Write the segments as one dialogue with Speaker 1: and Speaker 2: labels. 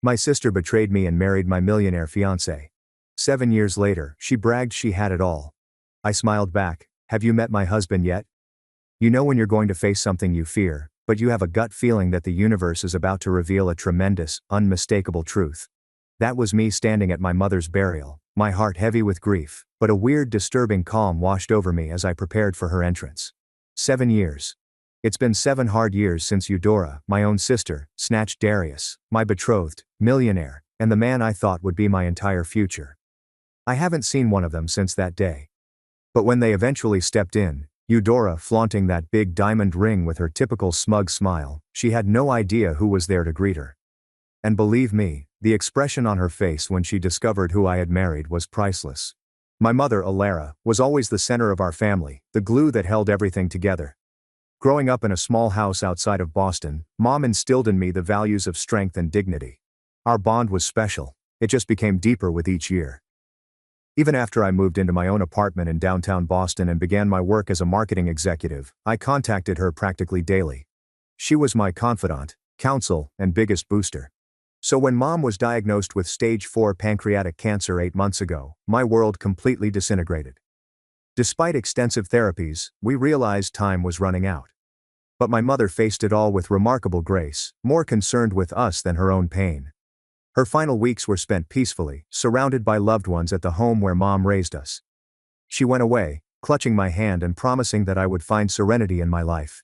Speaker 1: My sister betrayed me and married my millionaire fiancé. 7 years later, she bragged she had it all. I smiled back. Have you met my husband yet? You know when you're going to face something you fear, but you have a gut feeling that the universe is about to reveal a tremendous, unmistakable truth. That was me standing at my mother's burial, my heart heavy with grief, but a weird, disturbing calm washed over me as I prepared for her entrance. 7 years. It's been 7 hard years since Eudora, my own sister, snatched Darius, my betrothed, millionaire, and the man I thought would be my entire future. I haven't seen one of them since that day. But when they eventually stepped in, Eudora flaunting that big diamond ring with her typical smug smile, she had no idea who was there to greet her. And believe me, the expression on her face when she discovered who I had married was priceless. My mother, Alara, was always the center of our family, the glue that held everything together. Growing up in a small house outside of Boston, Mom instilled in me the values of strength and dignity. Our bond was special. It just became deeper with each year. Even after I moved into my own apartment in downtown Boston and began my work as a marketing executive, I contacted her practically daily. She was my confidant, counsel, and biggest booster. So when Mom was diagnosed with stage 4 pancreatic cancer 8 months ago, my world completely disintegrated. Despite extensive therapies, we realized time was running out. But my mother faced it all with remarkable grace, more concerned with us than her own pain. Her final weeks were spent peacefully, surrounded by loved ones at the home where Mom raised us. She went away, clutching my hand and promising that I would find serenity in my life.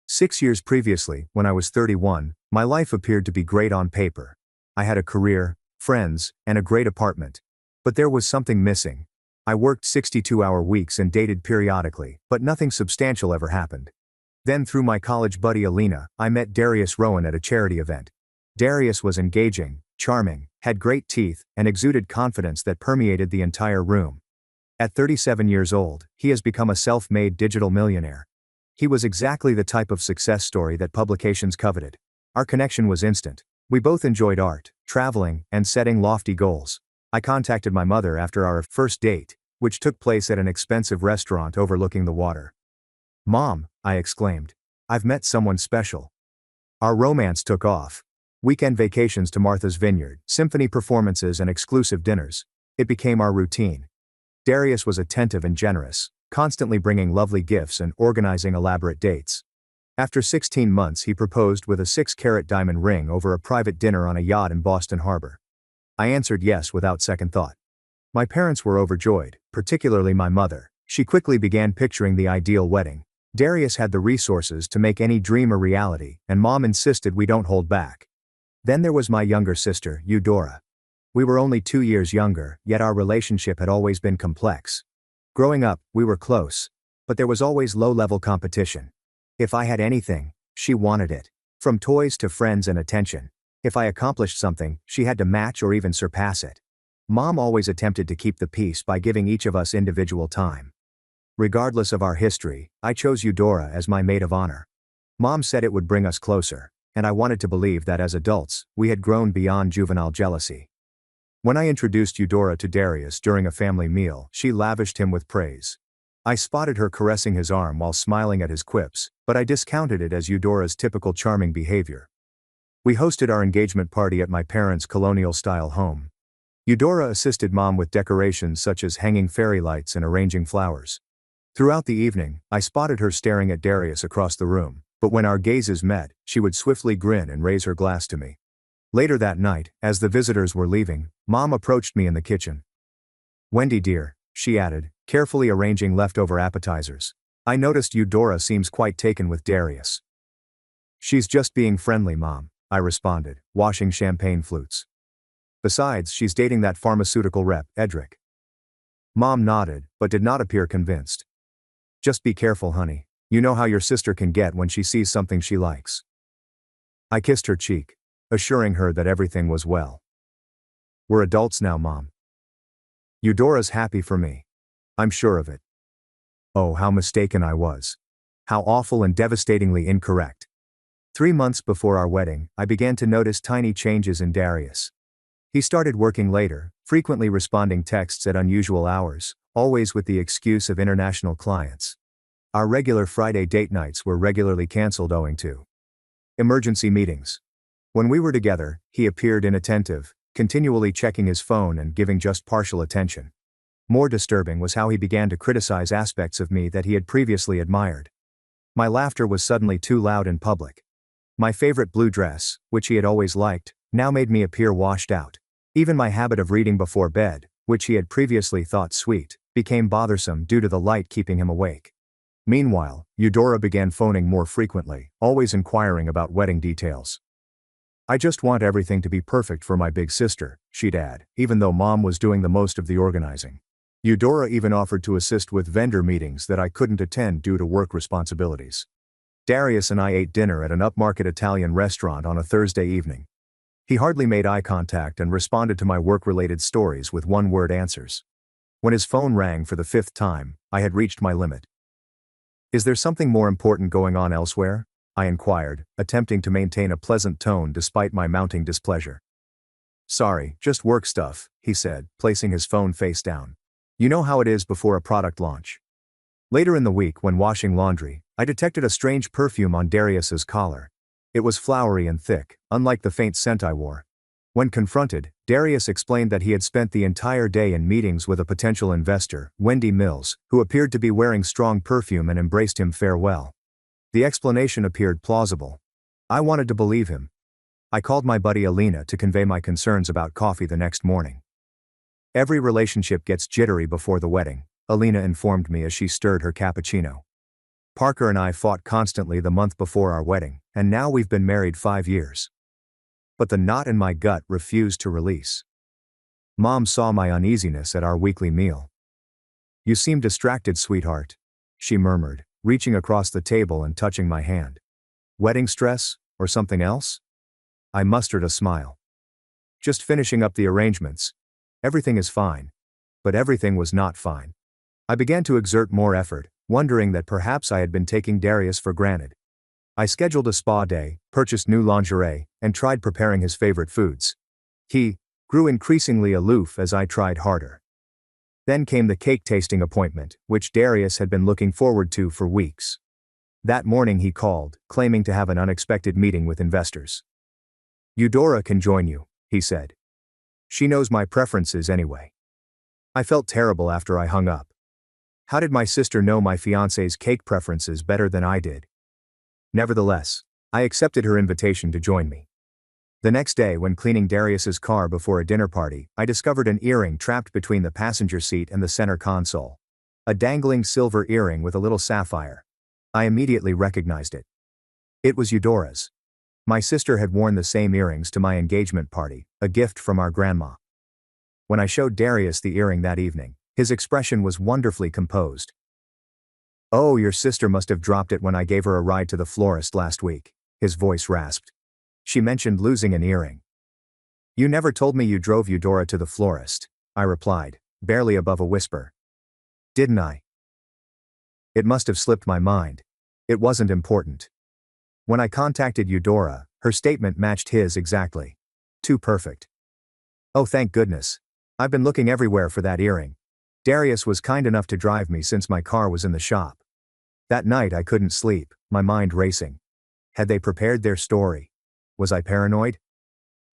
Speaker 1: 6 years previously, when I was 31, my life appeared to be great on paper. I had a career, friends, and a great apartment. But there was something missing. I worked 62-hour weeks and dated periodically, but nothing substantial ever happened. Then through my college buddy Alina, I met Darius Rowan at a charity event. Darius was engaging, charming, had great teeth, and exuded confidence that permeated the entire room. At 37 years old, he has become a self-made digital millionaire. He was exactly the type of success story that publications coveted. Our connection was instant. We both enjoyed art, traveling, and setting lofty goals. I contacted my mother after our first date, which took place at an expensive restaurant overlooking the water. "Mom," I exclaimed, "I've met someone special." Our romance took off. Weekend vacations to Martha's Vineyard, symphony performances and exclusive dinners. It became our routine. Darius was attentive and generous, constantly bringing lovely gifts and organizing elaborate dates. After 16 months he proposed with a 6-carat diamond ring over a private dinner on a yacht in Boston Harbor. I answered yes without second thought. My parents were overjoyed, particularly my mother. She quickly began picturing the ideal wedding. Darius had the resources to make any dream a reality, and Mom insisted we don't hold back. Then there was my younger sister, Eudora. We were only 2 years younger, yet our relationship had always been complex. Growing up, we were close, but there was always low-level competition. If I had anything, she wanted it. From toys to friends and attention. If I accomplished something, she had to match or even surpass it. Mom always attempted to keep the peace by giving each of us individual time. Regardless of our history, I chose Eudora as my maid of honor. Mom said it would bring us closer, and I wanted to believe that as adults, we had grown beyond juvenile jealousy. When I introduced Eudora to Darius during a family meal, she lavished him with praise. I spotted her caressing his arm while smiling at his quips, but I discounted it as Eudora's typical charming behavior. We hosted our engagement party at my parents' colonial-style home. Eudora assisted Mom with decorations such as hanging fairy lights and arranging flowers. Throughout the evening, I spotted her staring at Darius across the room, but when our gazes met, she would swiftly grin and raise her glass to me. Later that night, as the visitors were leaving, Mom approached me in the kitchen. "Wendy dear," she added, carefully arranging leftover appetizers, "I noticed Eudora seems quite taken with Darius." "She's just being friendly, Mom," I responded, washing champagne flutes. "Besides, she's dating that pharmaceutical rep, Edric." Mom nodded, but did not appear convinced. "Just be careful, honey. You know how your sister can get when she sees something she likes." I kissed her cheek, assuring her that everything was well. "We're adults now, Mom. Eudora's happy for me. I'm sure of it." Oh, how mistaken I was. How awful and devastatingly incorrect. 3 months before our wedding, I began to notice tiny changes in Darius. He started working later, frequently responding texts at unusual hours, always with the excuse of international clients. Our regular Friday date nights were regularly canceled owing to emergency meetings. When we were together, he appeared inattentive, continually checking his phone and giving just partial attention. More disturbing was how he began to criticize aspects of me that he had previously admired. My laughter was suddenly too loud in public. My favorite blue dress, which he had always liked, now made me appear washed out. Even my habit of reading before bed, which he had previously thought sweet, became bothersome due to the light keeping him awake. Meanwhile, Eudora began phoning more frequently, always inquiring about wedding details. "I just want everything to be perfect for my big sister," she'd add, even though Mom was doing the most of the organizing. Eudora even offered to assist with vendor meetings that I couldn't attend due to work responsibilities. Darius and I ate dinner at an upmarket Italian restaurant on a Thursday evening. He hardly made eye contact and responded to my work-related stories with one-word answers. When his phone rang for the 5th time, I had reached my limit. "Is there something more important going on elsewhere?" I inquired, attempting to maintain a pleasant tone despite my mounting displeasure. "Sorry, just work stuff," he said, placing his phone face down. "You know how it is before a product launch." Later in the week, when washing laundry, I detected a strange perfume on Darius's collar. It was flowery and thick, unlike the faint scent I wore. When confronted, Darius explained that he had spent the entire day in meetings with a potential investor, Wendy Mills, who appeared to be wearing strong perfume and embraced him farewell. The explanation appeared plausible. I wanted to believe him. I called my buddy Alina to convey my concerns about coffee the next morning. "Every relationship gets jittery before the wedding," Alina informed me as she stirred her cappuccino. "Parker and I fought constantly the month before our wedding, and now we've been married 5 years. But the knot in my gut refused to release." Mom saw my uneasiness at our weekly meal. "You seem distracted, sweetheart," she murmured, reaching across the table and touching my hand. "Wedding stress, or something else?" I mustered a smile. "Just finishing up the arrangements. Everything is fine." But everything was not fine. I began to exert more effort, wondering that perhaps I had been taking Darius for granted. I scheduled a spa day, purchased new lingerie, and tried preparing his favorite foods. He grew increasingly aloof as I tried harder. Then came the cake tasting appointment, which Darius had been looking forward to for weeks. That morning he called, claiming to have an unexpected meeting with investors. "Eudora can join you," he said. "She knows my preferences anyway." I felt terrible after I hung up. How did my sister know my fiancé's cake preferences better than I did? Nevertheless, I accepted her invitation to join me. The next day, when cleaning Darius's car before a dinner party, I discovered an earring trapped between the passenger seat and the center console. A dangling silver earring with a little sapphire. I immediately recognized it. It was Eudora's. My sister had worn the same earrings to my engagement party, a gift from our grandma. When I showed Darius the earring that evening, his expression was wonderfully composed. "Oh, your sister must have dropped it when I gave her a ride to the florist last week," his voice rasped. "She mentioned losing an earring." "You never told me you drove Eudora to the florist," I replied, barely above a whisper. "Didn't I?" It must have slipped my mind. It wasn't important. When I contacted Eudora, her statement matched his exactly. Too perfect. "Oh, thank goodness. I've been looking everywhere for that earring. Darius was kind enough to drive me since my car was in the shop." That night I couldn't sleep, my mind racing. Had they prepared their story? Was I paranoid?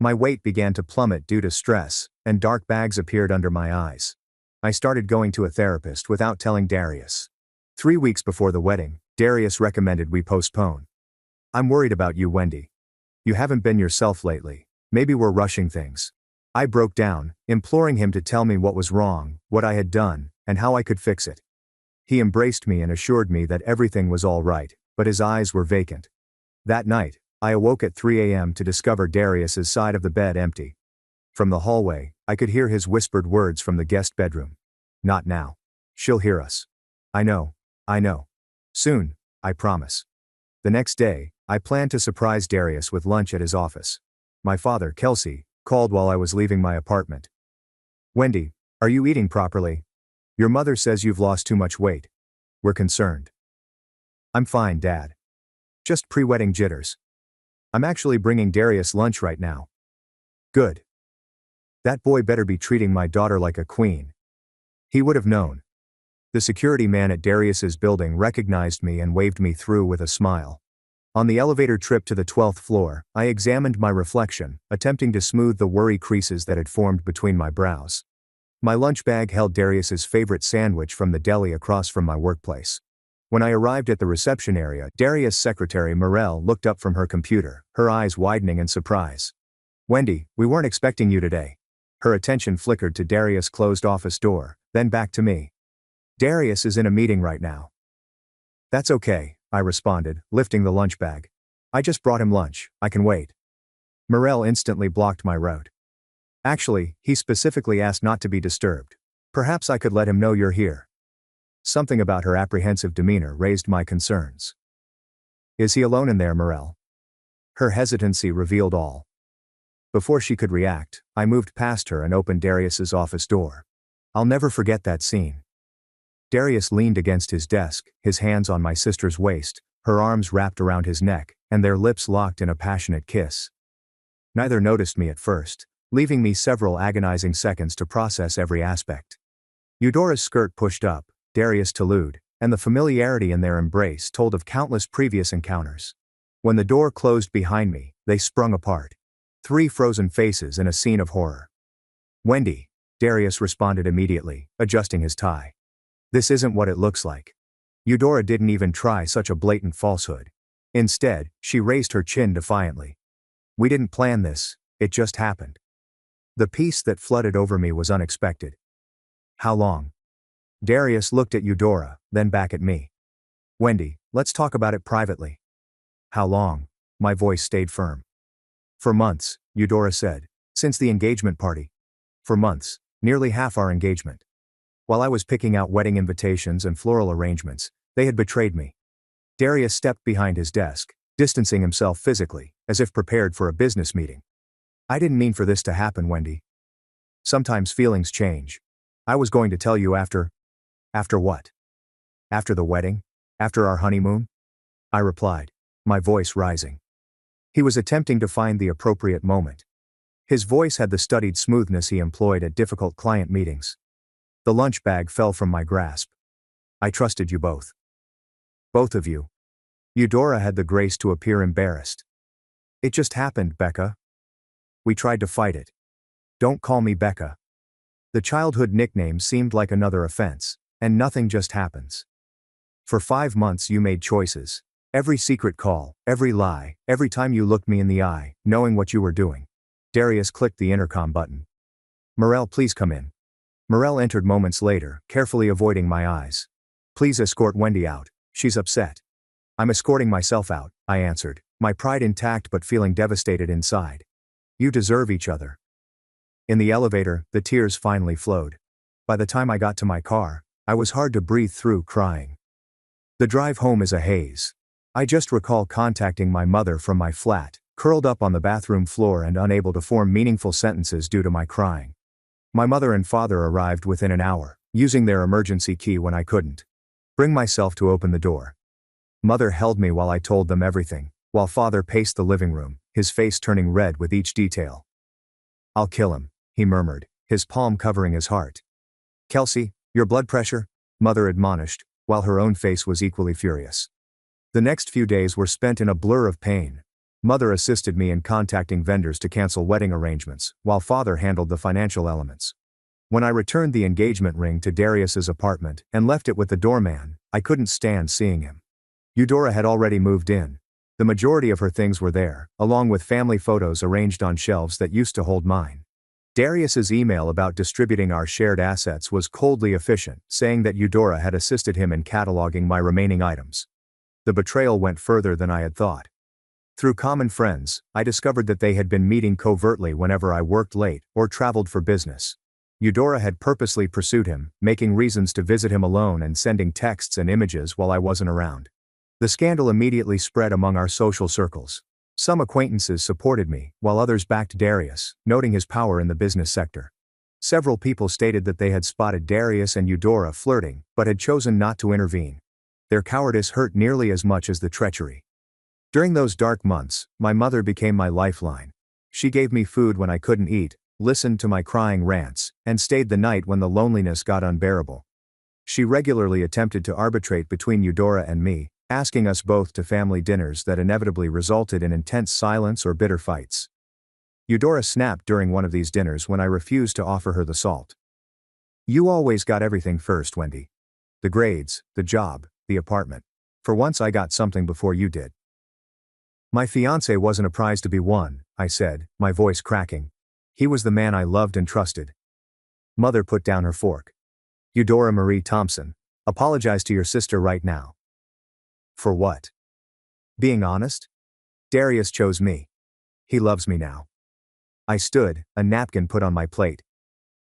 Speaker 1: My weight began to plummet due to stress, and dark bags appeared under my eyes. I started going to a therapist without telling Darius. 3 weeks before the wedding, Darius recommended we postpone. "I'm worried about you, Wendy. You haven't been yourself lately. Maybe we're rushing things." I broke down, imploring him to tell me what was wrong, what I had done, and how I could fix it. He embraced me and assured me that everything was all right, but his eyes were vacant. That night, I awoke at 3 a.m. to discover Darius's side of the bed empty. From the hallway, I could hear his whispered words from the guest bedroom. "Not now. She'll hear us." I know. Soon, I promise." The next day, I planned to surprise Darius with lunch at his office. My father, Kelsey, called while I was leaving my apartment. "Wendy, are you eating properly? Your mother says you've lost too much weight. We're concerned." "I'm fine, Dad. Just pre-wedding jitters. I'm actually bringing Darius lunch right now." "Good. That boy better be treating my daughter like a queen." He would have known. The security man at Darius's building recognized me and waved me through with a smile. On the elevator trip to the 12th floor, I examined my reflection, attempting to smooth the worry creases that had formed between my brows. My lunch bag held Darius's favorite sandwich from the deli across from my workplace. When I arrived at the reception area, Darius' secretary Morel looked up from her computer, her eyes widening in surprise. "Wendy, we weren't expecting you today." Her attention flickered to Darius' closed office door, then back to me. "Darius is in a meeting right now." "That's okay," I responded, lifting the lunch bag. "I just brought him lunch, I can wait." Morel instantly blocked my route. "Actually, he specifically asked not to be disturbed. Perhaps I could let him know you're here." Something about her apprehensive demeanor raised my concerns. "Is he alone in there, Morel?" Her hesitancy revealed all. Before she could react, I moved past her and opened Darius's office door. I'll never forget that scene. Darius leaned against his desk, his hands on my sister's waist, her arms wrapped around his neck, and their lips locked in a passionate kiss. Neither noticed me at first, leaving me several agonizing seconds to process every aspect. Eudora's skirt pushed up, Darius tolued, and the familiarity in their embrace told of countless previous encounters. When the door closed behind me, they sprung apart. 3 frozen faces in a scene of horror. "Wendy," Darius responded immediately, adjusting his tie. "This isn't what it looks like." Eudora didn't even try such a blatant falsehood. Instead, she raised her chin defiantly. "We didn't plan this, it just happened." The peace that flooded over me was unexpected. "How long?" Darius looked at Eudora, then back at me. "Wendy, let's talk about it privately." "How long?" My voice stayed firm. "For months," Eudora said. "Since the engagement party." "For months, nearly half our engagement. While I was picking out wedding invitations and floral arrangements, they had betrayed me." Darius stepped behind his desk, distancing himself physically, as if prepared for a business meeting. "I didn't mean for this to happen, Wendy. Sometimes feelings change. I was going to tell you after." "After what?" "After the wedding? After our honeymoon?" I replied, my voice rising. He was attempting to find the appropriate moment. His voice had the studied smoothness he employed at difficult client meetings. The lunch bag fell from my grasp. "I trusted you both." "Both of you." Eudora had the grace to appear embarrassed. "It just happened, Becca." "We tried to fight it." "Don't call me Becca." The childhood nickname seemed like another offense, and nothing just happens. "For 5 months you made choices. Every secret call, every lie, every time you looked me in the eye, knowing what you were doing." Darius clicked the intercom button. "Morel, please come in." Morel entered moments later, carefully avoiding my eyes. "Please escort Wendy out, she's upset." "I'm escorting myself out," I answered, my pride intact but feeling devastated inside. "You deserve each other." In the elevator, the tears finally flowed. By the time I got to my car, I was hard to breathe through, crying. The drive home is a haze. I just recall contacting my mother from my flat, curled up on the bathroom floor and unable to form meaningful sentences due to my crying. My mother and father arrived within an hour, using their emergency key when I couldn't bring myself to open the door. Mother held me while I told them everything, while father paced the living room, his face turning red with each detail. "I'll kill him," he murmured, his palm covering his heart. "Kelsey, your blood pressure," mother admonished, while her own face was equally furious. The next few days were spent in a blur of pain. Mother assisted me in contacting vendors to cancel wedding arrangements, while father handled the financial elements. When I returned the engagement ring to Darius's apartment and left it with the doorman, I couldn't stand seeing him. Eudora had already moved in. The majority of her things were there, along with family photos arranged on shelves that used to hold mine. Darius's email about distributing our shared assets was coldly efficient, saying that Eudora had assisted him in cataloging my remaining items. The betrayal went further than I had thought. Through common friends, I discovered that they had been meeting covertly whenever I worked late or traveled for business. Eudora had purposely pursued him, making reasons to visit him alone and sending texts and images while I wasn't around. The scandal immediately spread among our social circles. Some acquaintances supported me, while others backed Darius, noting his power in the business sector. Several people stated that they had spotted Darius and Eudora flirting, but had chosen not to intervene. Their cowardice hurt nearly as much as the treachery. During those dark months, my mother became my lifeline. She gave me food when I couldn't eat, listened to my crying rants, and stayed the night when the loneliness got unbearable. She regularly attempted to arbitrate between Eudora and me, asking us both to family dinners that inevitably resulted in intense silence or bitter fights. Eudora snapped during one of these dinners when I refused to offer her the salt. "You always got everything first, Wendy. The grades, the job, the apartment. For once I got something before you did." "My fiancé wasn't a prize to be won," I said, my voice cracking. "He was the man I loved and trusted." Mother put down her fork. "Eudora Marie Thompson, apologize to your sister right now." "For what?" "Being honest? Darius chose me. He loves me now." I stood, a napkin put on my plate.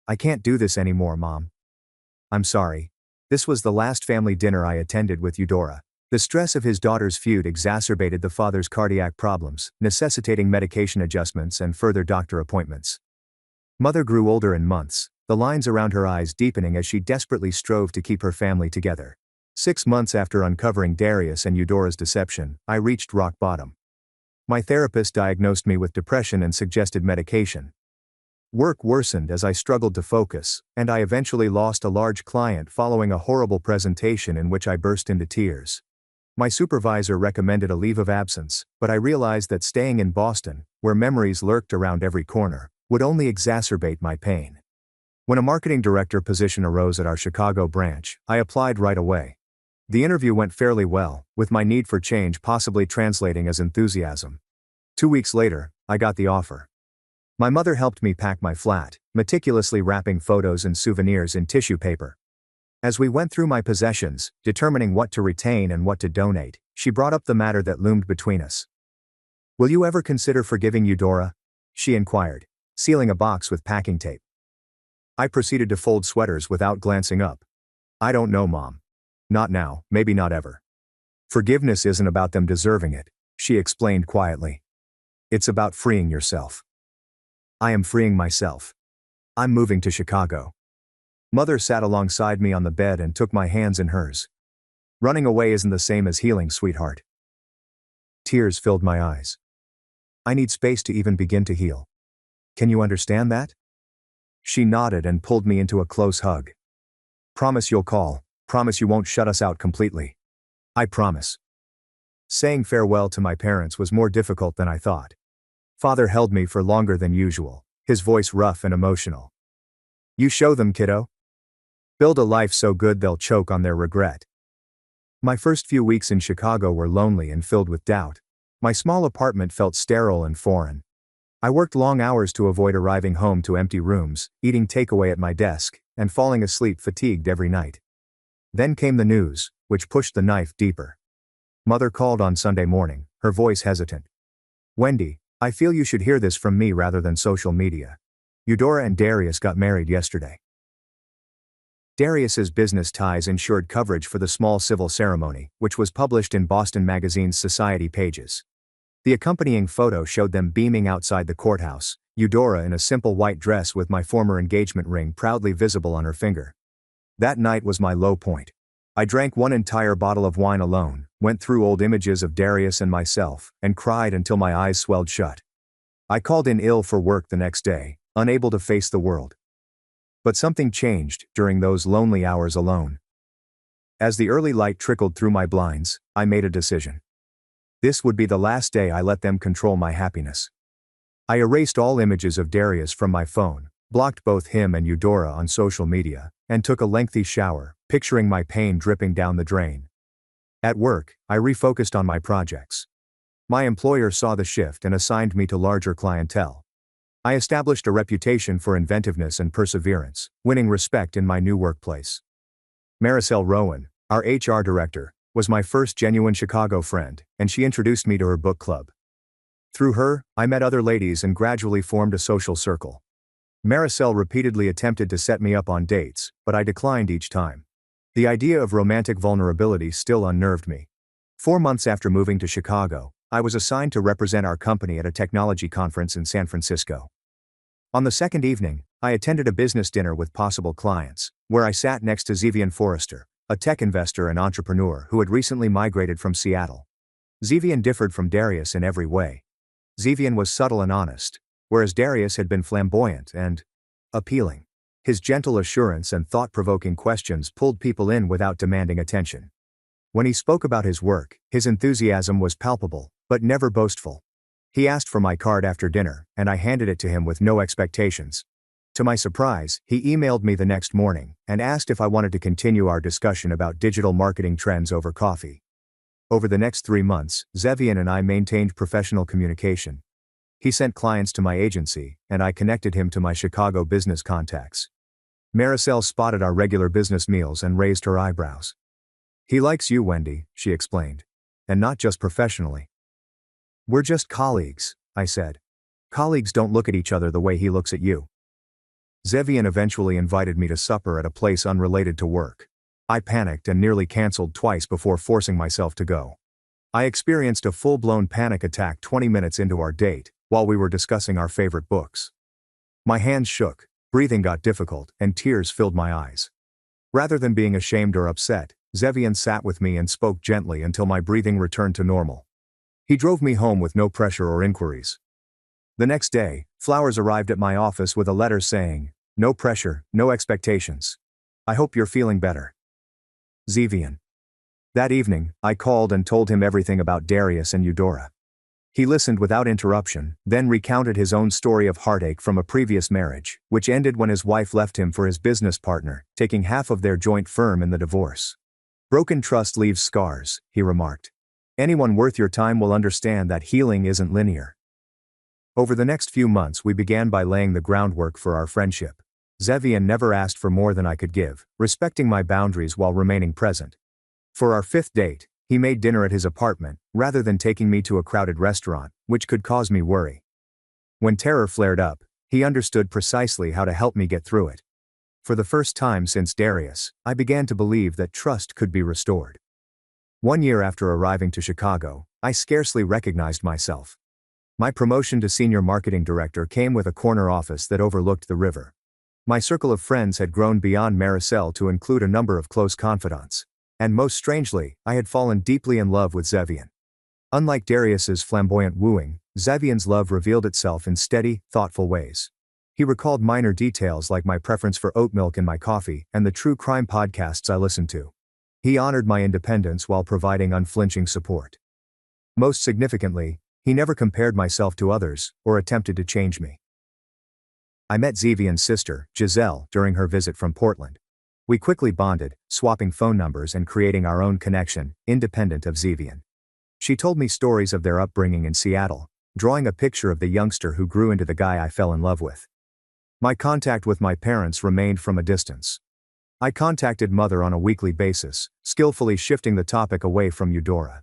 Speaker 1: "I can't do this anymore, Mom. I'm sorry. This was the last family dinner I attended with Eudora. The stress of his daughter's feud exacerbated the father's cardiac problems, necessitating medication adjustments and further doctor appointments. Mother grew older in months, the lines around her eyes deepening as she desperately strove to keep her family together. 6 months after uncovering Darius and Eudora's deception, I reached rock bottom. My therapist diagnosed me with depression and suggested medication. Work worsened as I struggled to focus, and I eventually lost a large client following a horrible presentation in which I burst into tears. My supervisor recommended a leave of absence, but I realized that staying in Boston, where memories lurked around every corner, would only exacerbate my pain. When a marketing director position arose at our Chicago branch, I applied right away. The interview went fairly well, with my need for change possibly translating as enthusiasm. 2 weeks later, I got the offer. My mother helped me pack my flat, meticulously wrapping photos and souvenirs in tissue paper. As we went through my possessions, determining what to retain and what to donate, she brought up the matter that loomed between us. "Will you ever consider forgiving Eudora?" she inquired, sealing a box with packing tape. I proceeded to fold sweaters without glancing up. "I don't know, Mom. Not now, maybe not ever. Forgiveness isn't about them deserving it," she explained quietly. "It's about freeing yourself." "I am freeing myself. I'm moving to Chicago." Mother sat alongside me on the bed and took my hands in hers. "Running away isn't the same as healing, sweetheart." Tears filled my eyes. "I need space to even begin to heal. Can you understand that?" She nodded and pulled me into a close hug. "Promise you'll call. Promise you won't shut us out completely." "I promise." Saying farewell to my parents was more difficult than I thought. Father held me for longer than usual, his voice rough and emotional. "You show them, kiddo. Build a life so good they'll choke on their regret." My first few weeks in Chicago were lonely and filled with doubt. My small apartment felt sterile and foreign. I worked long hours to avoid arriving home to empty rooms, eating takeaway at my desk, and falling asleep fatigued every night. Then came the news, which pushed the knife deeper. Mother called on Sunday morning, her voice hesitant. "Wendy, I feel you should hear this from me rather than social media. Eudora and Darius got married yesterday." Darius's business ties ensured coverage for the small civil ceremony, which was published in Boston Magazine's Society pages. The accompanying photo showed them beaming outside the courthouse, Eudora in a simple white dress with my former engagement ring proudly visible on her finger. That night was my low point. I drank one entire bottle of wine alone, went through old images of Darius and myself, and cried until my eyes swelled shut. I called in ill for work the next day, unable to face the world. But something changed during those lonely hours alone. As the early light trickled through my blinds, I made a decision. This would be the last day I let them control my happiness. I erased all images of Darius from my phone, blocked both him and Eudora on social media, and took a lengthy shower, picturing my pain dripping down the drain. At work, I refocused on my projects. My employer saw the shift and assigned me to larger clientele. I established a reputation for inventiveness and perseverance, winning respect in my new workplace. Maricel Rowan, our HR director, was my first genuine Chicago friend, and she introduced me to her book club. Through her, I met other ladies and gradually formed a social circle. Maricel repeatedly attempted to set me up on dates, but I declined each time. The idea of romantic vulnerability still unnerved me. 4 months after moving to Chicago, I was assigned to represent our company at a technology conference in San Francisco. On the second evening, I attended a business dinner with possible clients, where I sat next to Zevian Forrester, a tech investor and entrepreneur who had recently migrated from Seattle. Zevian differed from Darius in every way. Zevian was subtle and honest, whereas Darius had been flamboyant and appealing. His gentle assurance and thought-provoking questions pulled people in without demanding attention. When he spoke about his work, his enthusiasm was palpable, but never boastful. He asked for my card after dinner, and I handed it to him with no expectations. To my surprise, he emailed me the next morning and asked if I wanted to continue our discussion about digital marketing trends over coffee. Over the next 3 months, Zevian and I maintained professional communication. He sent clients to my agency, and I connected him to my Chicago business contacts. Maricel spotted our regular business meals and raised her eyebrows. "He likes you, Wendy," she explained. "And not just professionally." "We're just colleagues," I said. "Colleagues don't look at each other the way he looks at you." Zevian eventually invited me to supper at a place unrelated to work. I panicked and nearly canceled twice before forcing myself to go. I experienced a full-blown panic attack 20 minutes into our date, while we were discussing our favorite books. My hands shook, breathing got difficult, and tears filled my eyes. Rather than being ashamed or upset, Zevian sat with me and spoke gently until my breathing returned to normal. He drove me home with no pressure or inquiries. The next day, flowers arrived at my office with a letter saying, "No pressure, no expectations. I hope you're feeling better. Zevian." That evening, I called and told him everything about Darius and Eudora. He listened without interruption, then recounted his own story of heartache from a previous marriage, which ended when his wife left him for his business partner, taking half of their joint firm in the divorce. "Broken trust leaves scars," he remarked. "Anyone worth your time will understand that healing isn't linear." Over the next few months we began by laying the groundwork for our friendship. Zevian never asked for more than I could give, respecting my boundaries while remaining present. For our 5th date, he made dinner at his apartment, rather than taking me to a crowded restaurant, which could cause me worry. When terror flared up, he understood precisely how to help me get through it. For the first time since Darius, I began to believe that trust could be restored. 1 year after arriving to Chicago, I scarcely recognized myself. My promotion to senior marketing director came with a corner office that overlooked the river. My circle of friends had grown beyond Maricel to include a number of close confidants. And most strangely, I had fallen deeply in love with Zevian. Unlike Darius's flamboyant wooing, Zevian's love revealed itself in steady, thoughtful ways. He recalled minor details like my preference for oat milk in my coffee and the true crime podcasts I listened to. He honored my independence while providing unflinching support. Most significantly, he never compared myself to others or attempted to change me. I met Zevian's sister, Giselle, during her visit from Portland. We quickly bonded, swapping phone numbers and creating our own connection, independent of Zevian. She told me stories of their upbringing in Seattle, drawing a picture of the youngster who grew into the guy I fell in love with. My contact with my parents remained from a distance. I contacted Mother on a weekly basis, skillfully shifting the topic away from Eudora.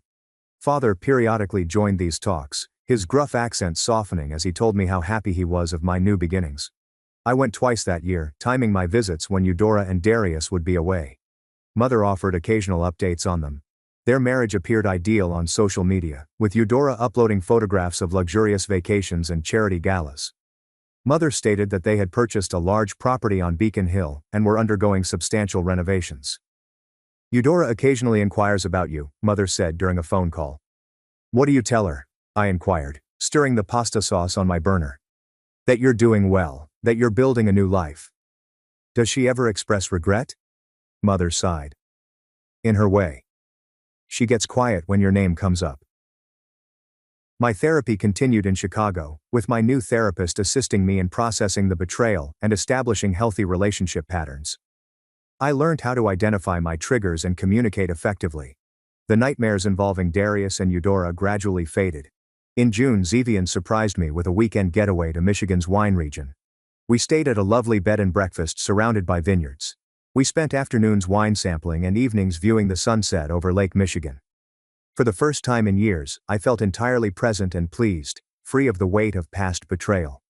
Speaker 1: Father periodically joined these talks, his gruff accent softening as he told me how happy he was of my new beginnings. I went twice that year, timing my visits when Eudora and Darius would be away. Mother offered occasional updates on them. Their marriage appeared ideal on social media, with Eudora uploading photographs of luxurious vacations and charity galas. Mother stated that they had purchased a large property on Beacon Hill and were undergoing substantial renovations. "Eudora occasionally inquires about you," Mother said during a phone call. "What do you tell her?" I inquired, stirring the pasta sauce on my burner. "That you're doing well, that you're building a new life." "Does she ever express regret?" Mother sighed. "In her way. She gets quiet when your name comes up." My therapy continued in Chicago, with my new therapist assisting me in processing the betrayal and establishing healthy relationship patterns. I learned how to identify my triggers and communicate effectively. The nightmares involving Darius and Eudora gradually faded. In June, Zevian surprised me with a weekend getaway to Michigan's wine region. We stayed at a lovely bed and breakfast surrounded by vineyards. We spent afternoons wine sampling and evenings viewing the sunset over Lake Michigan. For the first time in years, I felt entirely present and pleased, free of the weight of past betrayal.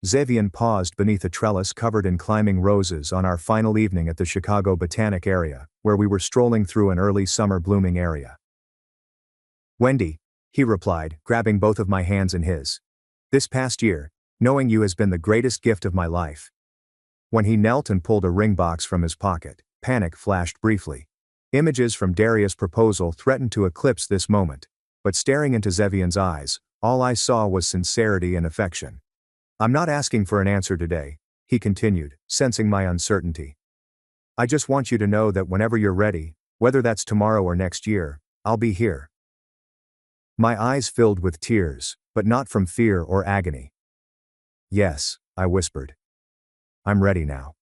Speaker 1: Zevian paused beneath a trellis covered in climbing roses on our final evening at the Chicago Botanic area, where we were strolling through an early summer blooming area. "Wendy," he replied, grabbing both of my hands in his. "This past year, knowing you has been the greatest gift of my life." When he knelt and pulled a ring box from his pocket, panic flashed briefly. Images from Darius' proposal threatened to eclipse this moment, but staring into Zevian's eyes, all I saw was sincerity and affection. "I'm not asking for an answer today," he continued, sensing my uncertainty. "I just want you to know that whenever you're ready, Whether that's tomorrow or next year, I'll be here. My eyes filled with tears, but not from fear or agony. Yes, I whispered. I'm ready now.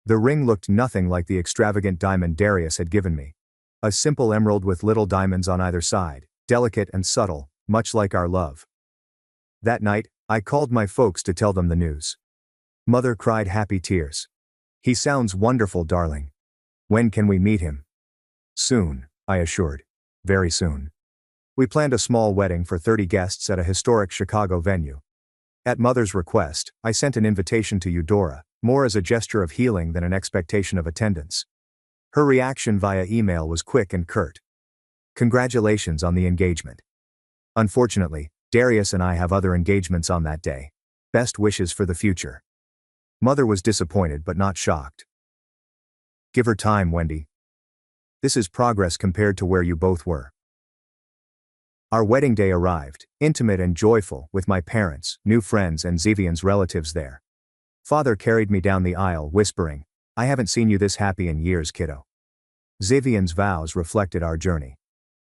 Speaker 1: The ring looked nothing like the extravagant diamond Darius had given me. A simple emerald with little diamonds on either side, delicate and subtle, much like our love. That night, I called my folks to tell them the news. Mother cried happy tears. He sounds wonderful, darling. When can we meet him? Soon, I assured. Very soon. We planned a small wedding for 30 guests at a historic Chicago venue. At Mother's request, I sent an invitation to Eudora, more as a gesture of healing than an expectation of attendance. Her reaction via email was quick and curt. Congratulations on the engagement. Unfortunately, Darius and I have other engagements on that day. Best wishes for the future. Mother was disappointed but not shocked. Give her time, Wendy. This is progress compared to where you both were. Our wedding day arrived, intimate and joyful, with my parents, new friends and Zevian's relatives there. Father carried me down the aisle, whispering, I haven't seen you this happy in years, kiddo. Zevian's vows reflected our journey.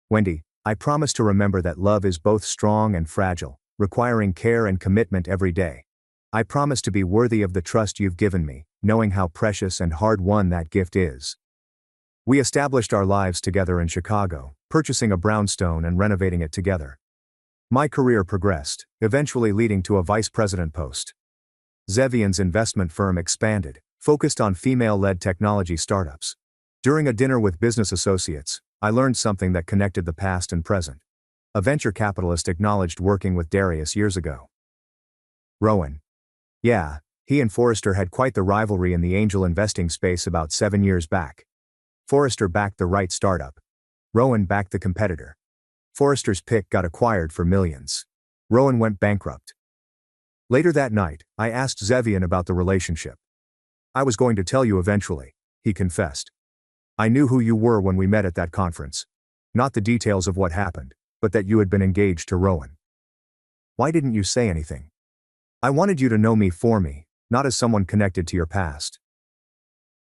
Speaker 1: Wendy, I promise to remember that love is both strong and fragile, requiring care and commitment every day. I promise to be worthy of the trust you've given me, knowing how precious and hard-won that gift is. We established our lives together in Chicago, purchasing a brownstone and renovating it together. My career progressed, eventually leading to a vice president post. Zevian's investment firm expanded, focused on female-led technology startups. During a dinner with business associates, I learned something that connected the past and present. A venture capitalist acknowledged working with Darius years ago. Rowan. Yeah, he and Forrester had quite the rivalry in the angel investing space about 7 years back. Forrester backed the right startup. Rowan backed the competitor. Forrester's pick got acquired for millions. Rowan went bankrupt. Later that night, I asked Zevian about the relationship. I was going to tell you eventually, he confessed. I knew who you were when we met at that conference. Not the details of what happened, but that you had been engaged to Rowan. Why didn't you say anything? I wanted you to know me for me, not as someone connected to your past.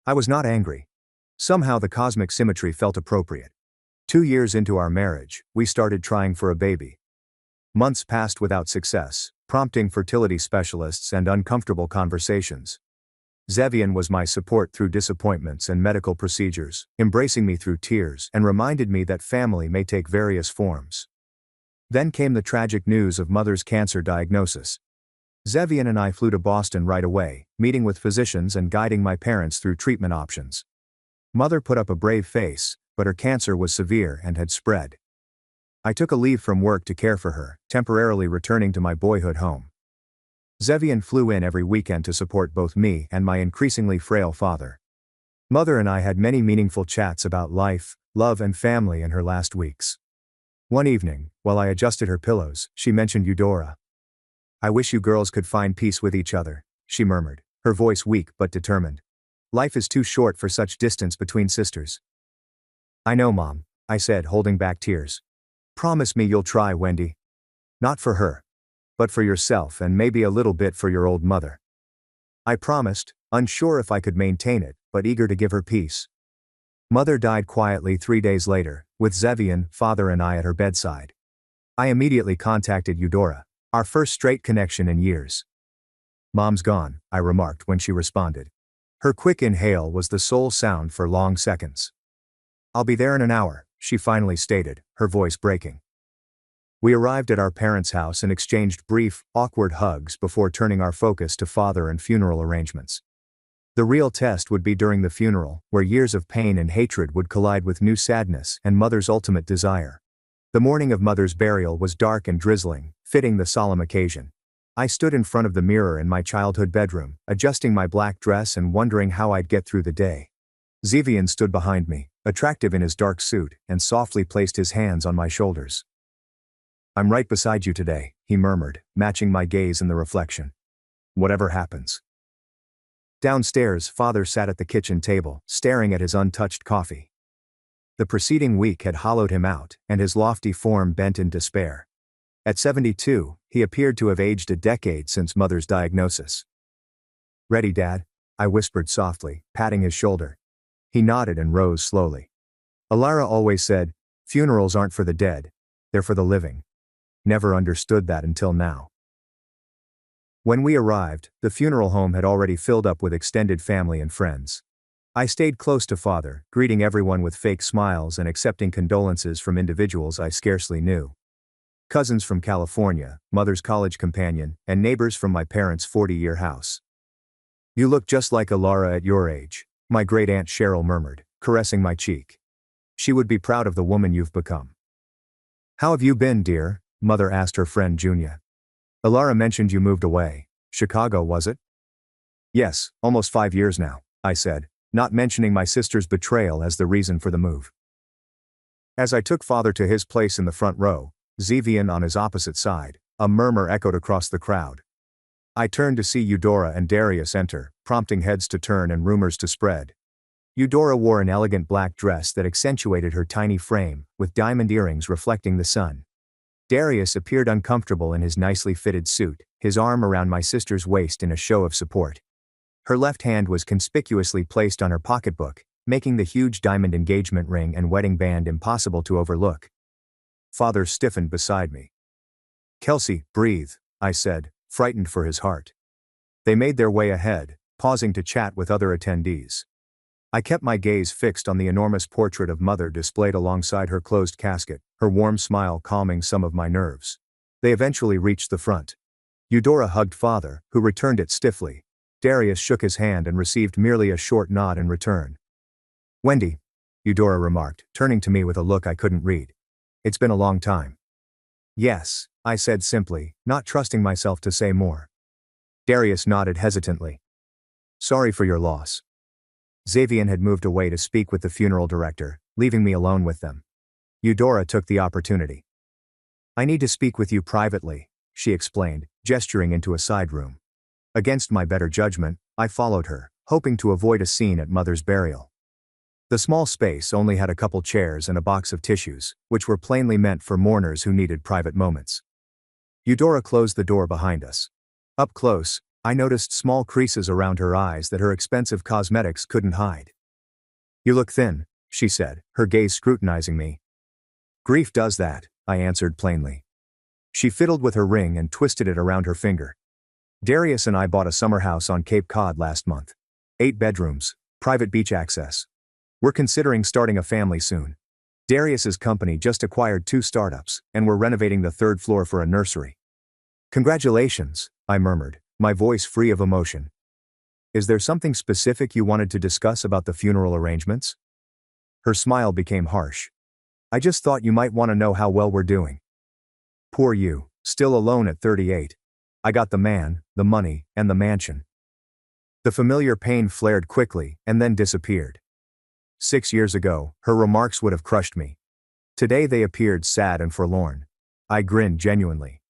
Speaker 1: I was not angry. Somehow the cosmic symmetry felt appropriate. 2 years into our marriage, we started trying for a baby. Months passed without success, prompting fertility specialists and uncomfortable conversations. Zevian was my support through disappointments and medical procedures, embracing me through tears and reminded me that family may take various forms. Then came the tragic news of Mother's cancer diagnosis. Zevian and I flew to Boston right away, meeting with physicians and guiding my parents through treatment options. Mother put up a brave face, but her cancer was severe and had spread. I took a leave from work to care for her, temporarily returning to my boyhood home. Zevian flew in every weekend to support both me and my increasingly frail father. Mother and I had many meaningful chats about life, love and family in her last weeks. One evening, while I adjusted her pillows, she mentioned Eudora. I wish you girls could find peace with each other, she murmured, her voice weak but determined. Life is too short for such distance between sisters. I know, Mom, I said, holding back tears. Promise me you'll try, Wendy. Not for her. But for yourself and maybe a little bit for your old mother. I promised, unsure if I could maintain it, but eager to give her peace. Mother died quietly 3 days later, with Zevian, Father and I at her bedside. I immediately contacted Eudora, our first straight connection in years. Mom's gone, I remarked when she responded. Her quick inhale was the sole sound for long seconds. I'll be there in an hour, she finally stated, her voice breaking. We arrived at our parents' house and exchanged brief, awkward hugs before turning our focus to father and funeral arrangements. The real test would be during the funeral, where years of pain and hatred would collide with new sadness and Mother's ultimate desire. The morning of Mother's burial was dark and drizzling, fitting the solemn occasion. I stood in front of the mirror in my childhood bedroom, adjusting my black dress and wondering how I'd get through the day. Zevian stood behind me, attractive in his dark suit, and softly placed his hands on my shoulders. I'm right beside you today, he murmured, matching my gaze in the reflection. Whatever happens. Downstairs, Father sat at the kitchen table, staring at his untouched coffee. The preceding week had hollowed him out, and his lofty form bent in despair. At 72, he appeared to have aged a decade since Mother's diagnosis. Ready, Dad? I whispered softly, patting his shoulder. He nodded and rose slowly. Alara always said, funerals aren't for the dead, they're for the living. Never understood that until now. When we arrived, the funeral home had already filled up with extended family and friends. I stayed close to father, greeting everyone with fake smiles and accepting condolences from individuals I scarcely knew. Cousins from California, mother's college companion, and neighbors from my parents' 40-year house. You look just like Alara at your age, my great-aunt Cheryl murmured, caressing my cheek. She would be proud of the woman you've become. How have you been, dear? Mother asked her friend Junia. Alara mentioned you moved away. Chicago, was it? Yes, almost 5 years now, I said, not mentioning my sister's betrayal as the reason for the move. As I took father to his place in the front row, Zevian on his opposite side, a murmur echoed across the crowd. I turned to see Eudora and Darius enter, prompting heads to turn and rumors to spread. Eudora wore an elegant black dress that accentuated her tiny frame, with diamond earrings reflecting the sun. Darius appeared uncomfortable in his nicely fitted suit, his arm around my sister's waist in a show of support. Her left hand was conspicuously placed on her pocketbook, making the huge diamond engagement ring and wedding band impossible to overlook. Father stiffened beside me. Kelsey, breathe, I said, frightened for his heart. They made their way ahead, pausing to chat with other attendees. I kept my gaze fixed on the enormous portrait of Mother displayed alongside her closed casket, her warm smile calming some of my nerves. They eventually reached the front. Eudora hugged Father, who returned it stiffly. Darius shook his hand and received merely a short nod in return. Wendy, Eudora remarked, turning to me with a look I couldn't read. It's been a long time. Yes, I said simply, not trusting myself to say more. Darius nodded hesitantly. Sorry for your loss. Zevian had moved away to speak with the funeral director, leaving me alone with them. Eudora took the opportunity. I need to speak with you privately, she explained, gesturing into a side room. Against my better judgment, I followed her, hoping to avoid a scene at Mother's burial. The small space only had a couple chairs and a box of tissues, which were plainly meant for mourners who needed private moments. Eudora closed the door behind us. Up close, I noticed small creases around her eyes that her expensive cosmetics couldn't hide. You look thin, she said, her gaze scrutinizing me. Grief does that, I answered plainly. She fiddled with her ring and twisted it around her finger. Darius and I bought a summer house on Cape Cod last month. 8 bedrooms, private beach access. We're considering starting a family soon. Darius's company just acquired 2 startups, and we're renovating the 3rd floor for a nursery. Congratulations, I murmured, my voice free of emotion. Is there something specific you wanted to discuss about the funeral arrangements? Her smile became harsh. I just thought you might want to know how well we're doing. Poor you, still alone at 38. I got the man, the money, and the mansion. The familiar pain flared quickly, and then disappeared. 6 years ago, her remarks would have crushed me. Today they appeared sad and forlorn. I grinned genuinely.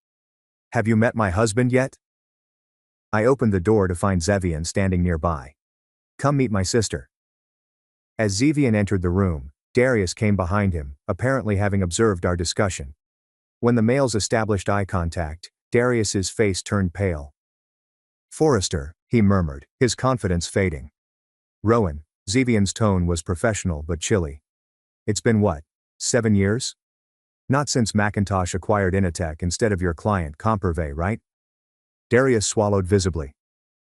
Speaker 1: Have you met my husband yet? I opened the door to find Zevian standing nearby. Come meet my sister. As Zevian entered the room, Darius came behind him, apparently having observed our discussion. When the males established eye contact, Darius's face turned pale. Forrester, he murmured, his confidence fading. Rowan, Zevian's tone was professional but chilly. It's been what, 7 years? Not since Macintosh acquired Initech instead of your client Comperve, right? Darius swallowed visibly.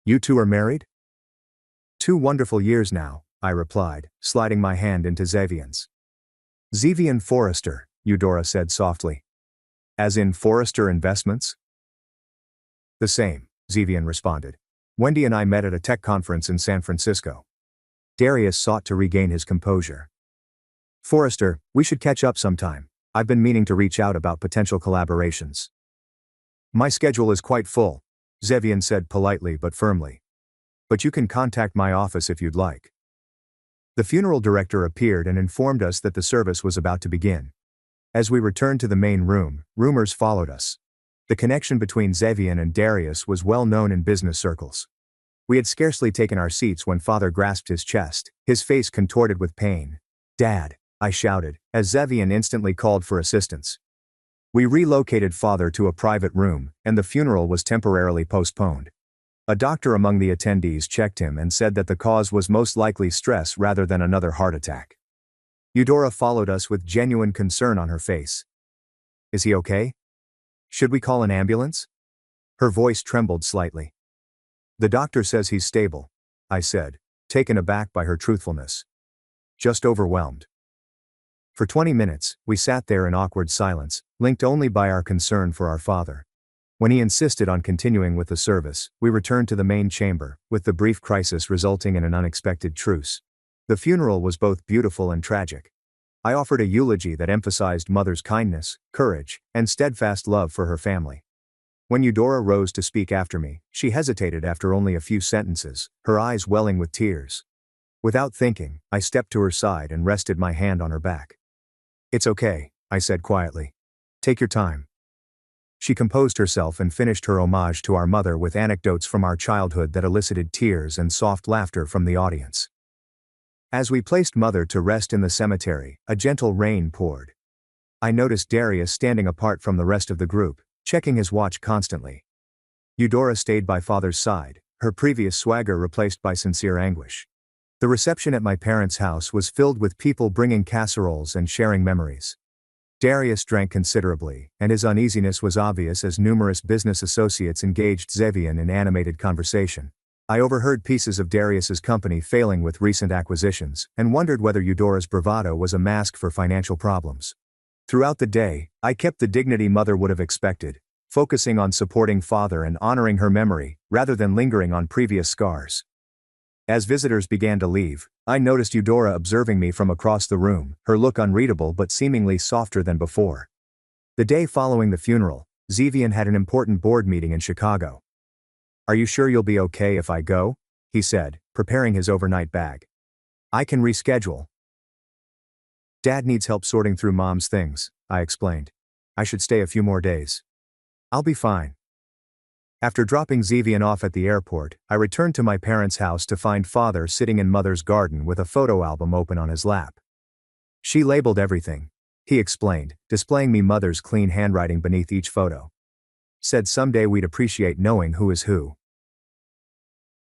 Speaker 1: You two are married? 2 wonderful years now, I replied, sliding my hand into Zevian's. Zevian Forrester, Eudora said softly. As in Forrester Investments? The same, Zevian responded. Wendy and I met at a tech conference in San Francisco. Darius sought to regain his composure. Forrester, we should catch up sometime. I've been meaning to reach out about potential collaborations. My schedule is quite full, Zevian said politely but firmly. But you can contact my office if you'd like. The funeral director appeared and informed us that the service was about to begin. As we returned to the main room, rumors followed us. The connection between Zevian and Darius was well known in business circles. We had scarcely taken our seats when Father grasped his chest, his face contorted with pain. Dad, I shouted, as Zevian instantly called for assistance. We relocated Father to a private room, and the funeral was temporarily postponed. A doctor among the attendees checked him and said that the cause was most likely stress rather than another heart attack. Eudora followed us with genuine concern on her face. Is he okay? Should we call an ambulance? Her voice trembled slightly. The doctor says he's stable, I said, taken aback by her truthfulness. Just overwhelmed. For 20 minutes, we sat there in awkward silence, linked only by our concern for our father. When he insisted on continuing with the service, we returned to the main chamber, with the brief crisis resulting in an unexpected truce. The funeral was both beautiful and tragic. I offered a eulogy that emphasized Mother's kindness, courage, and steadfast love for her family. When Eudora rose to speak after me, she hesitated after only a few sentences, her eyes welling with tears. Without thinking, I stepped to her side and rested my hand on her back. It's okay, I said quietly. Take your time. She composed herself and finished her homage to our mother with anecdotes from our childhood that elicited tears and soft laughter from the audience. As we placed Mother to rest in the cemetery, a gentle rain poured. I noticed Darius standing apart from the rest of the group, checking his watch constantly. Eudora stayed by Father's side, her previous swagger replaced by sincere anguish. The reception at my parents' house was filled with people bringing casseroles and sharing memories. Darius drank considerably, and his uneasiness was obvious as numerous business associates engaged Zevian in animated conversation. I overheard pieces of Darius's company failing with recent acquisitions, and wondered whether Eudora's bravado was a mask for financial problems. Throughout the day, I kept the dignity Mother would have expected, focusing on supporting Father and honoring her memory, rather than lingering on previous scars. As visitors began to leave, I noticed Eudora observing me from across the room, her look unreadable but seemingly softer than before. The day following the funeral, Zevian had an important board meeting in Chicago. Are you sure you'll be okay if I go? He said, preparing his overnight bag. I can reschedule. Dad needs help sorting through Mom's things, I explained. I should stay a few more days. I'll be fine. After dropping Zevian off at the airport, I returned to my parents' house to find Father sitting in Mother's garden with a photo album open on his lap. She labeled everything, he explained, displaying me Mother's clean handwriting beneath each photo. Said someday we'd appreciate knowing who is who.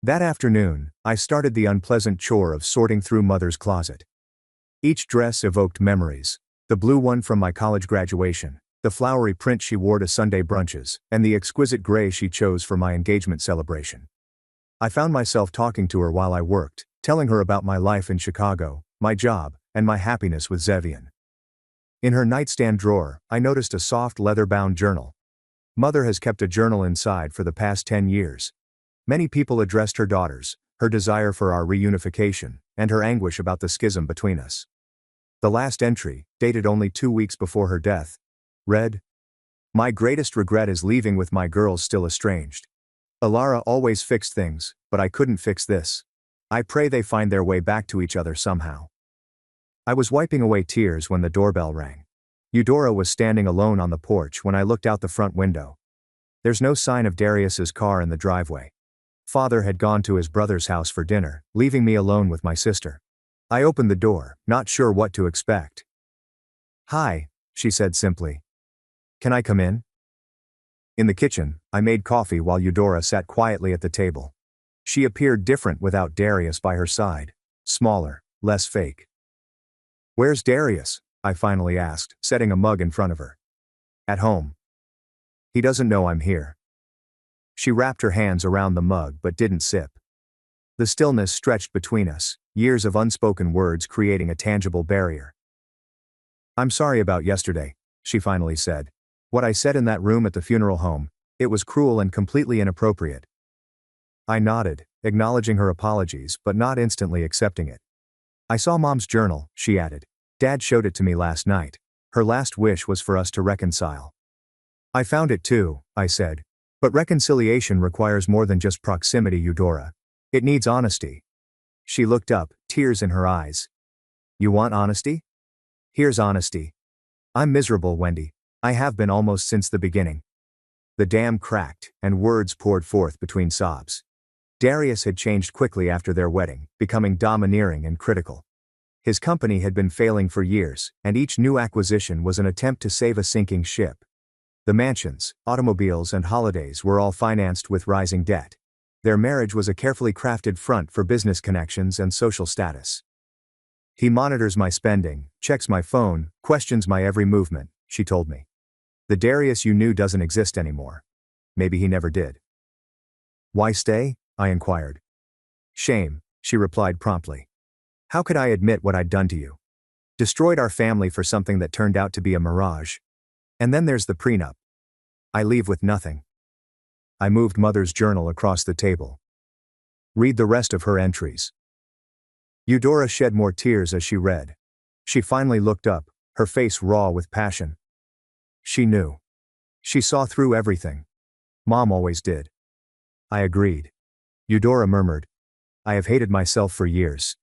Speaker 1: That afternoon, I started the unpleasant chore of sorting through Mother's closet. Each dress evoked memories, the blue one from my college graduation, the flowery print she wore to Sunday brunches, and the exquisite gray she chose for my engagement celebration. I found myself talking to her while I worked, telling her about my life in Chicago, my job, and my happiness with Zevian. In her nightstand drawer, I noticed a soft leather-bound journal. Mother has kept a journal inside for the past 10 years. Many people addressed her daughters, her desire for our reunification, and her anguish about the schism between us. The last entry, dated only 2 weeks before her death, read, "My greatest regret is leaving with my girls still estranged. Alara always fixed things, but I couldn't fix this. I pray they find their way back to each other somehow." I was wiping away tears when the doorbell rang. Eudora was standing alone on the porch when I looked out the front window. There's no sign of Darius's car in the driveway. Father had gone to his brother's house for dinner, leaving me alone with my sister. I opened the door, not sure what to expect. "Hi," she said simply. "Can I come in?" In the kitchen, I made coffee while Eudora sat quietly at the table. She appeared different without Darius by her side. Smaller, less fake. "Where's Darius?" I finally asked, setting a mug in front of her. "At home. He doesn't know I'm here." She wrapped her hands around the mug but didn't sip. The stillness stretched between us, years of unspoken words creating a tangible barrier. "I'm sorry about yesterday," she finally said. "What I said in that room at the funeral home, it was cruel and completely inappropriate." I nodded, acknowledging her apologies but not instantly accepting it. "I saw Mom's journal," she added. "Dad showed it to me last night. Her last wish was for us to reconcile." "I found it too," I said. "But reconciliation requires more than just proximity, Eudora. It needs honesty." She looked up, tears in her eyes. "You want honesty? Here's honesty. I'm miserable, Wendy. I have been almost since the beginning." The dam cracked, and words poured forth between sobs. Darius had changed quickly after their wedding, becoming domineering and critical. His company had been failing for years, and each new acquisition was an attempt to save a sinking ship. The mansions, automobiles and holidays were all financed with rising debt. Their marriage was a carefully crafted front for business connections and social status. He monitors my spending, checks my phone, questions my every movement, she told me. The Darius you knew doesn't exist anymore. Maybe he never did. Why stay? I inquired. Shame, she replied promptly. How could I admit what I'd done to you? Destroyed our family for something that turned out to be a mirage. And then there's the prenup. I leave with nothing. I moved Mother's journal across the table. Read the rest of her entries. Eudora shed more tears as she read. She finally looked up, her face raw with passion. She knew. She saw through everything. Mom always did. I agreed. Eudora murmured. I have hated myself for years.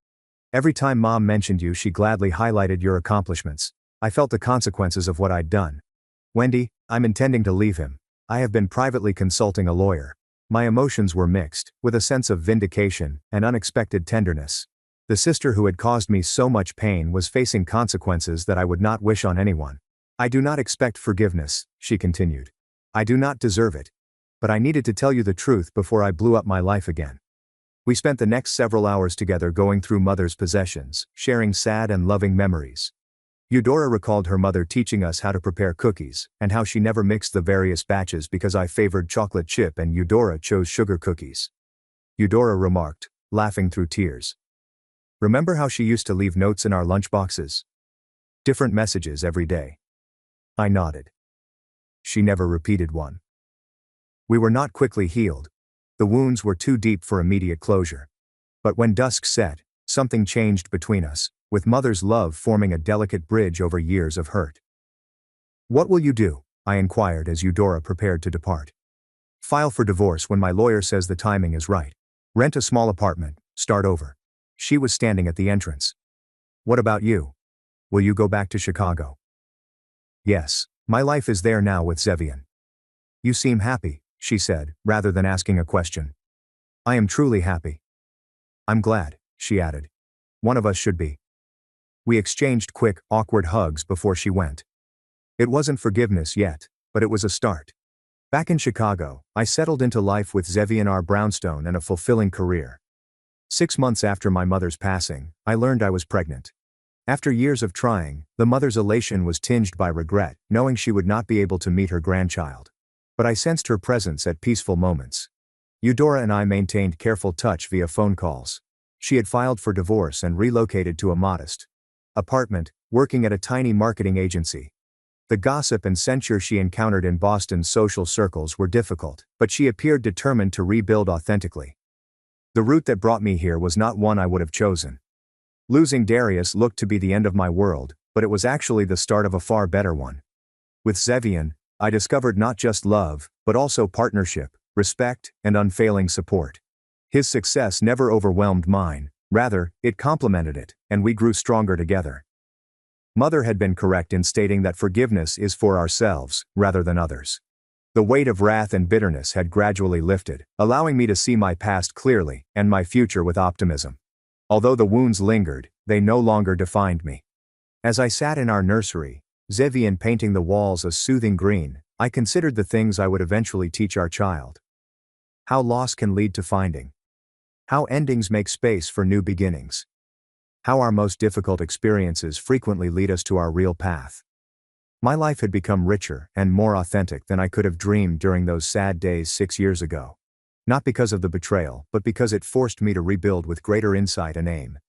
Speaker 1: Every time Mom mentioned you, she gladly highlighted your accomplishments. I felt the consequences of what I'd done. Wendy, I'm intending to leave him. I have been privately consulting a lawyer. My emotions were mixed, with a sense of vindication and unexpected tenderness. The sister who had caused me so much pain was facing consequences that I would not wish on anyone. I do not expect forgiveness, she continued. I do not deserve it. But I needed to tell you the truth before I blew up my life again. We spent the next several hours together going through Mother's possessions, sharing sad and loving memories. Eudora recalled her mother teaching us how to prepare cookies, and how she never mixed the various batches because I favored chocolate chip and Eudora chose sugar cookies. Eudora remarked, laughing through tears. Remember how she used to leave notes in our lunchboxes? Different messages every day. I nodded. She never repeated one. We were not quickly healed. The wounds were too deep for immediate closure. But when dusk set, something changed between us, with Mother's love forming a delicate bridge over years of hurt. What will you do? I inquired as Eudora prepared to depart. File for divorce when my lawyer says the timing is right. Rent a small apartment, start over. She was standing at the entrance. What about you? Will you go back to Chicago? Yes, my life is there now with Zevian. You seem happy, she said, rather than asking a question. I am truly happy. I'm glad, she added. One of us should be. We exchanged quick, awkward hugs before she went. It wasn't forgiveness yet, but it was a start. Back in Chicago, I settled into life with Zevian R. Brownstone and a fulfilling career. 6 months after my mother's passing, I learned I was pregnant. After years of trying, the mother's elation was tinged by regret, knowing she would not be able to meet her grandchild. But I sensed her presence at peaceful moments. Eudora and I maintained careful touch via phone calls. She had filed for divorce and relocated to a modest apartment, working at a tiny marketing agency. The gossip and censure she encountered in Boston's social circles were difficult, but she appeared determined to rebuild authentically. The route that brought me here was not one I would have chosen. Losing Darius looked to be the end of my world, but it was actually the start of a far better one. With Zevian, I discovered not just love, but also partnership, respect, and unfailing support. His success never overwhelmed mine, rather, it complemented it, and we grew stronger together. Mother had been correct in stating that forgiveness is for ourselves, rather than others. The weight of wrath and bitterness had gradually lifted, allowing me to see my past clearly, and my future with optimism. Although the wounds lingered, they no longer defined me. As I sat in our nursery, Zevian painting the walls a soothing green, I considered the things I would eventually teach our child. How loss can lead to finding. How endings make space for new beginnings. How our most difficult experiences frequently lead us to our real path. My life had become richer and more authentic than I could have dreamed during those sad days 6 years ago. Not because of the betrayal, but because it forced me to rebuild with greater insight and aim.